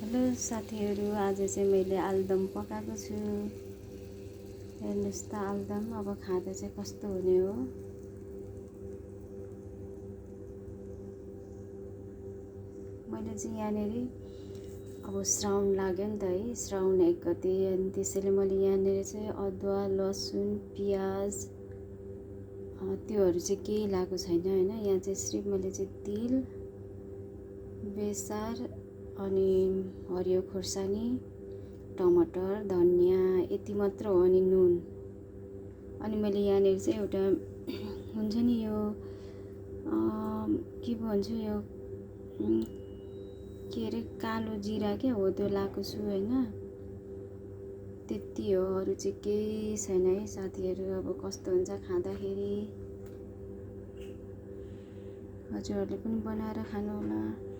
Hello साथीहरू, आज चाहिँ मैले आलुदम पकाएको छु। हेर्नुहोस् त, आलुदम अब खाँदा चाहिँ कस्तो हुने हो। मैले चाहिँ यहाँनिर अब श्रावण लाग्यो नि त है, श्रावण 1 गते, अनि त्यसैले मैले यहाँनिर चाहिँ अदुवा, लसुन, पियाज त्योहरू चाहिँ केही लगाएको छैन हैन। यहाँ चाहिँ सिर्फ मैले चाहिँ तिल, बेसार अनि हरियो खोर्सानी, टमाटर, धनियाँ यति मात्र हो, अनि नुन। अनि मैले यहाँनिर चाहिँ एउटा हुन्छ नि यो के भन्छु यो के अरे कालो जिरा क्या हो, त्यो लगाएको छु हैन। त्यति हो, अरू चाहिँ केही छैन है साथीहरू। अब कस्तो हुन्छ खाँदाखेरि, हजुरहरूले पनि बनाएर खानु होला।